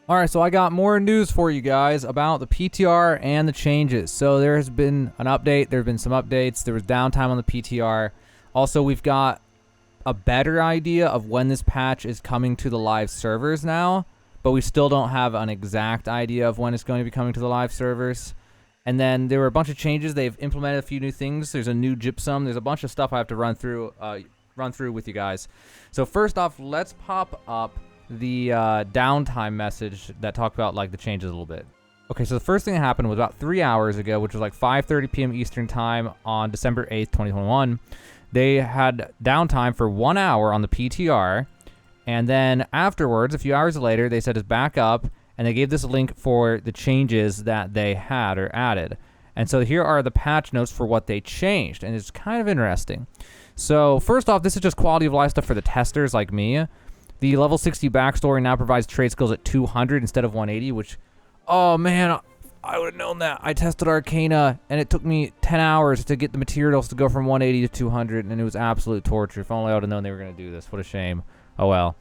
Alright, so I got more news for you guys about the PTR and the changes. So there has been an update, there have been some updates, there was downtime on the PTR. Also, we've got a better idea of when this patch is coming to the live servers now, but we still don't have an exact idea of when it's going to be coming to the live servers. And then there were a bunch of changes. They've implemented a few new things. There's a new GYPSUM. There's a bunch of stuff I have to run through with you guys. So first off, let's pop up the downtime message that talked about like the changes a little bit. Okay, so the first thing that happened was about 3 hours ago, which was like 5:30 p.m. Eastern time on December 8th, 2021. They had downtime for 1 hour on the PTR, and then afterwards, a few hours later, they said it's back up, and they gave this link for the changes that they had or added. And so here are the patch notes for what they changed, and it's kind of interesting. So first off, this is just quality of life stuff for the testers like me. The level 60 backstory now provides trade skills at 200 instead of 180, which, oh man, I would have known that. I tested Arcana, and it took me 10 hours to get the materials to go from 180 to 200, and it was absolute torture. If only I would have known they were going to do this. What a shame. Oh well.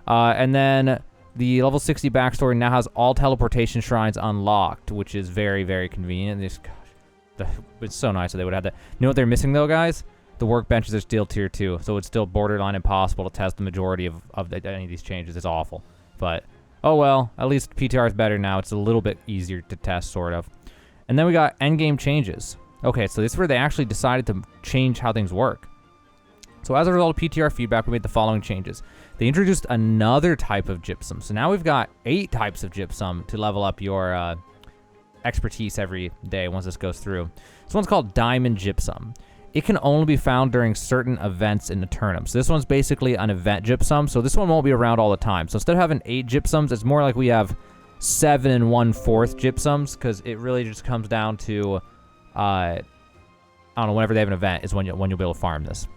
And then the level 60 backstory now has all teleportation shrines unlocked, which is very, very convenient. It's so nice that they would have that. You know what they're missing, though, guys? The workbenches are still tier 2, so it's still borderline impossible to test the majority of any of these changes. It's awful. But, oh well, at least PTR is better now. It's a little bit easier to test, sort of. And then we got endgame changes. Okay, so this is where they actually decided to change how things work. So as a result of PTR feedback, we made the following changes. They introduced another type of GYPSUM. So now we've got 8 types of GYPSUM to level up your expertise every day once this goes through. This one's called Diamond GYPSUM. It can only be found during certain events in the tournament. So this one's basically an event GYPSUM, so this one won't be around all the time. So instead of having 8 GYPSUMs, it's more like we have 7 1/4 GYPSUMs, because it really just comes down to, I don't know, whenever they have an event is when you'll be able to farm this.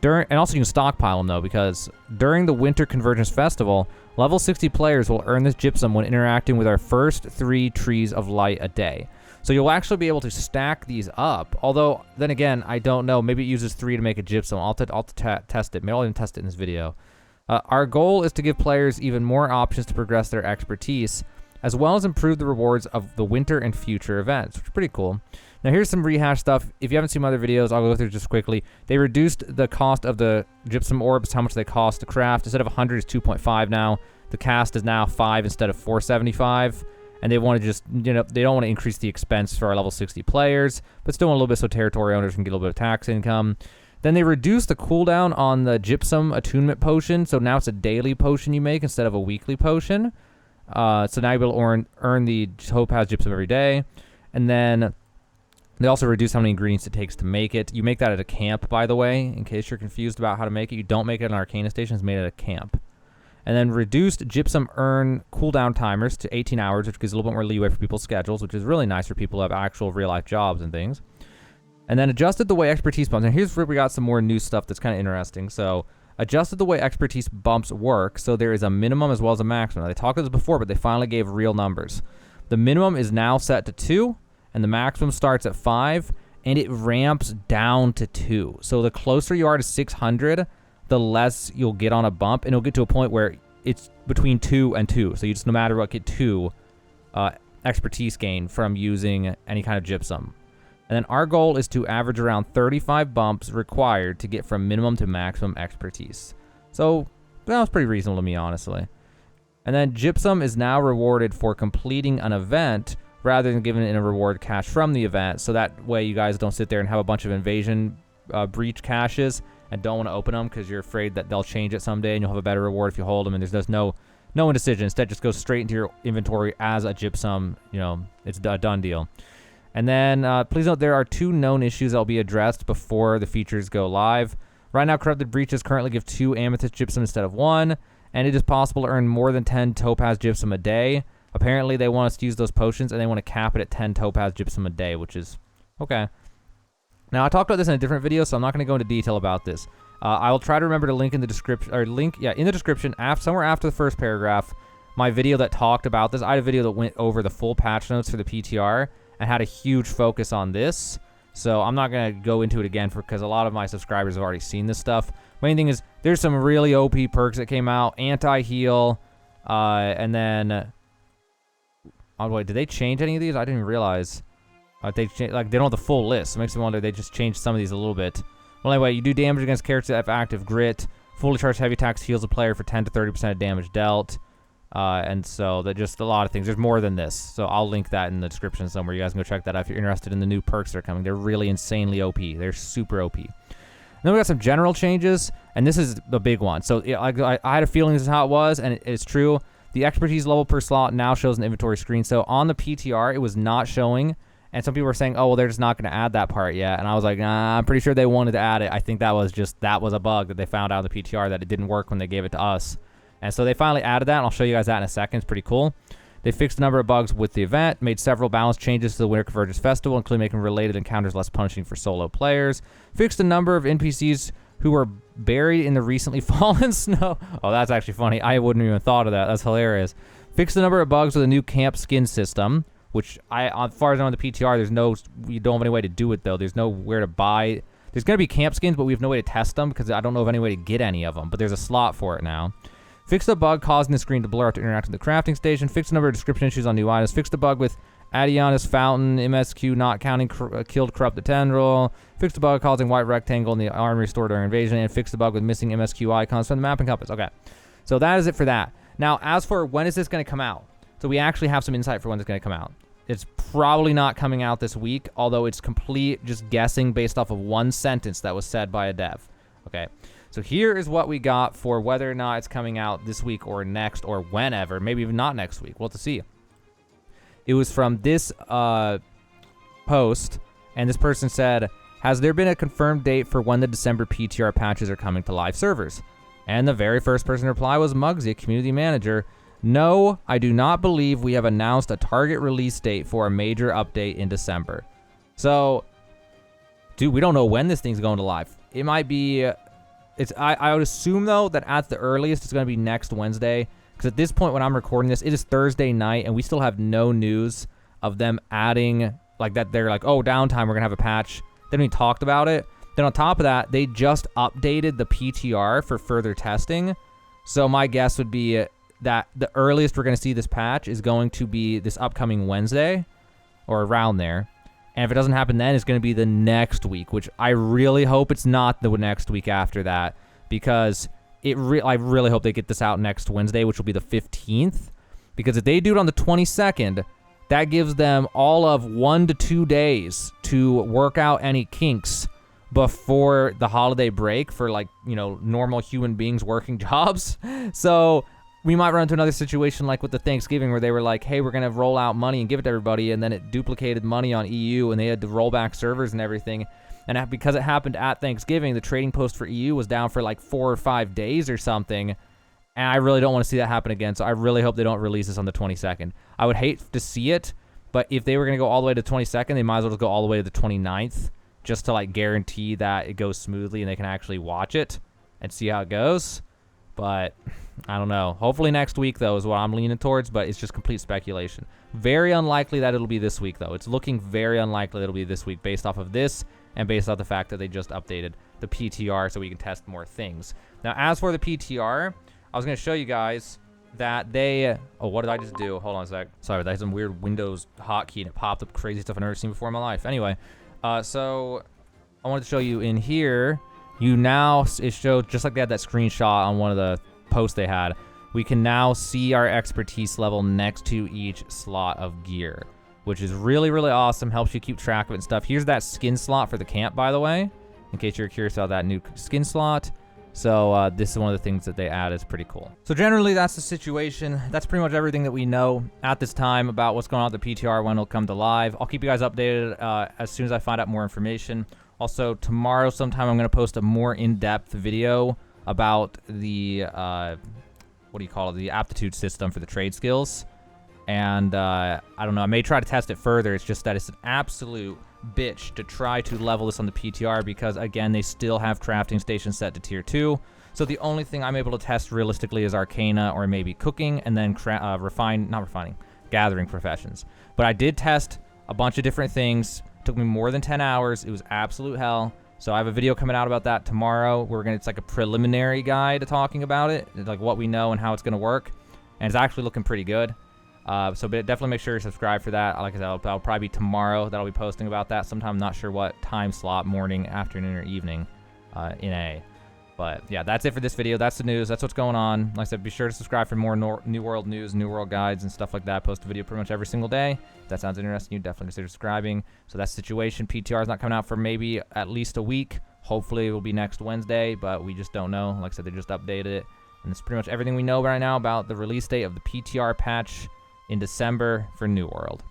And also you can stockpile them though, because during the Winter Convergence Festival, level 60 players will earn this GYPSUM when interacting with our first 3 trees of light a day. So you'll actually be able to stack these up. Although, then again, I don't know. Maybe it uses 3 to make a GYPSUM. I'll test it. Maybe I'll even test it in this video. Our goal is to give players even more options to progress their expertise, as well as improve the rewards of the winter and future events, which is pretty cool. Now here's some rehash stuff. If you haven't seen my other videos, I'll go through just quickly. They reduced the cost of the GYPSUM Orbs, how much they cost to craft. Instead of 100, it's 2.5 now. The cast is now 5 instead of 475. And they want to just, you know, they don't want to increase the expense for our level 60 players, but still want a little bit so territory owners can get a little bit of tax income. Then they reduced the cooldown on the GYPSUM attunement potion, so now it's a daily potion you make instead of a weekly potion. So now you'll be able to earn the Topaz GYPSUM every day. And then they also reduced how many ingredients it takes to make it. You make that at a camp, by the way, in case you're confused about how to make it. You don't make it at an Arcana station, it's made at a camp. And then reduced GYPSUM earn cooldown timers to 18 hours, which gives a little bit more leeway for people's schedules, which is really nice for people who have actual real-life jobs and things. And then adjusted the way expertise bumps. And here's where we got some more new stuff that's kind of interesting. So adjusted the way expertise bumps work, so there is a minimum as well as a maximum. Now, they talked about this before, but they finally gave real numbers. The minimum is now set to 2, and the maximum starts at 5, and it ramps down to 2. So the closer you are to 600, the less you'll get on a bump, and it'll get to a point where it's between 2 and 2. So you just, no matter what, get 2 expertise gain from using any kind of GYPSUM. And then our goal is to average around 35 bumps required to get from minimum to maximum expertise. So that was pretty reasonable to me, honestly. And then GYPSUM is now rewarded for completing an event rather than giving it a reward cache from the event. So that way you guys don't sit there and have a bunch of invasion breach caches and don't want to open them because you're afraid that they'll change it someday and you'll have a better reward if you hold them, and there's just no indecision. Instead, just goes straight into your inventory as a GYPSUM. You know, it's a done deal. And then please note there are 2 known issues that will be addressed before the features go live. Right now, corrupted breaches currently give 2 amethyst GYPSUM instead of 1, and it is possible to earn more than 10 topaz GYPSUM a day. Apparently, they want us to use those potions, and they want to cap it at 10 topaz GYPSUM a day, which is okay. Now, I talked about this in a different video, so I'm not going to go into detail about this. I will try to remember to link in the description, or in the description, somewhere after the first paragraph, my video that talked about this. I had a video that went over the full patch notes for the PTR and had a huge focus on this. So I'm not going to go into it again because a lot of my subscribers have already seen this stuff. Main thing is there's some really OP perks that came out, anti-heal, and then Oh, wait, did they change any of these? I didn't even realize. They don't have the full list. It makes me wonder they just changed some of these a little bit. Well, anyway, you do damage against characters that have active grit. Fully charged heavy attacks heals a player for 10 to 30% of damage dealt. And so that just a lot of things. There's more than this. So I'll link that in the description somewhere. You guys can go check that out if you're interested in the new perks that are coming. They're really insanely OP. They're super OP. Then we got some general changes, and this is the big one. So I had a feeling this is how it was, and it's true. The expertise level per slot now shows an inventory screen. So on the PTR, it was not showing, and some people were saying, oh, well, they're just not going to add that part yet. And I was like, nah, I'm pretty sure they wanted to add it. I think that was a bug that they found out in the PTR, that it didn't work when they gave it to us. And so they finally added that, and I'll show you guys that in a second. It's pretty cool. They fixed a number of bugs with the event, made several balance changes to the Winter Convergence Festival, including making related encounters less punishing for solo players. Fixed a number of NPCs who were buried in the recently fallen snow. Oh, that's actually funny. I wouldn't even thought of that. That's hilarious. Fixed a number of bugs with a new camp skin system, which as far as I know on the PTR, you don't have any way to do it, though. There's nowhere to buy. There's going to be camp skins, but we have no way to test them because I don't know of any way to get any of them, but there's a slot for it now. Fixed a bug causing the screen to blur out to interact with the crafting station. Fixed a number of description issues on new items. Fixed a bug with Adiana's Fountain, MSQ not counting killed corrupted tendril. Fixed a bug causing white rectangle in the armory store during invasion. And fixed a bug with missing MSQ icons from the mapping compass. Okay, so that is it for that. Now, as for when is this going to come out? So we actually have some insight for when it's going to come out. It's probably not coming out this week, although it's complete just guessing based off of one sentence that was said by a dev. Okay. So here is what we got for whether or not it's coming out this week or next or whenever. Maybe even not next week. We'll have to see. It was from this post, and this person said, has there been a confirmed date for when the December PTR patches are coming to live servers? And the very first person to reply was Muggsy, community manager. No, I do not believe we have announced a target release date for a major update in December. So, dude, we don't know when this thing's going to live. It might be... I would assume, though, that at the earliest, it's going to be next Wednesday. Because at this point, when I'm recording this, it is Thursday night, and we still have no news of them adding, like, that they're like, oh, downtime, we're going to have a patch. Then we talked about it. Then on top of that, they just updated the PTR for further testing. So my guess would be that the earliest we're going to see this patch is going to be this upcoming Wednesday, or around there. And if it doesn't happen then, it's going to be the next week, which I really hope it's not the next week after that, because I really hope they get this out next Wednesday, which will be the 15th, because if they do it on the 22nd, that gives them all of 1 to 2 days to work out any kinks before the holiday break for, like, you know, normal human beings working jobs. So we might run into another situation like with the Thanksgiving where they were like, hey, we're going to roll out money and give it to everybody, and then it duplicated money on EU, and they had to roll back servers and everything. And because it happened at Thanksgiving, the trading post for EU was down for like 4 or 5 days or something, and I really don't want to see that happen again, so I really hope they don't release this on the 22nd. I would hate to see it, but if they were going to go all the way to the 22nd, they might as well just go all the way to the 29th, just to, like, guarantee that it goes smoothly and they can actually watch it and see how it goes. But I don't know. Hopefully next week, though, is what I'm leaning towards, but it's just complete speculation. Very unlikely that it'll be this week, though. It's looking very unlikely that it'll be this week based off of this and based off the fact that they just updated the PTR so we can test more things. Now, as for the PTR, I was going to show you guys that they... Oh, what did I just do? Hold on a sec. Sorry, that had some weird Windows hotkey, and it popped up crazy stuff I've never seen before in my life. Anyway, so I wanted to show you in here... it showed, just like they had that screenshot on one of the posts they had, we can now see our expertise level next to each slot of gear, which is really, really awesome. Helps you keep track of it and stuff. Here's that skin slot for the camp, by the way, in case you're curious about that new skin slot. So this is one of the things that they add. Is pretty cool. So generally, that's the situation. That's pretty much everything that we know at this time about what's going on with the PTR, when it'll come to live. I'll keep you guys updated as soon as I find out more information. Also, tomorrow sometime I'm going to post a more in-depth video about the, the aptitude system for the trade skills. And I don't know, I may try to test it further. It's just that it's an absolute bitch to try to level this on the PTR because, again, they still have crafting stations set to tier 2. So the only thing I'm able to test realistically is Arcana or maybe cooking, and then gathering professions. But I did test a bunch of different things. Took me more than 10 hours. It was absolute hell. So I have a video coming out about that tomorrow. It's like a preliminary guide talking about it, like what we know and how it's going to work. And it's actually looking pretty good. But definitely make sure you subscribe for that. Like I said, that'll probably be tomorrow that I'll be posting about that sometime. Not sure what time slot, morning, afternoon, or evening in A. But yeah, that's it for this video. That's the news. That's what's going on. Like I said, be sure to subscribe for more New World news, New World guides, and stuff like that. Post a video pretty much every single day. If that sounds interesting, you definitely consider subscribing. So that's the situation. PTR is not coming out for maybe at least a week. Hopefully it will be next Wednesday, but we just don't know. Like I said, they just updated it. And it's pretty much everything we know right now about the release date of the PTR patch in December for New World.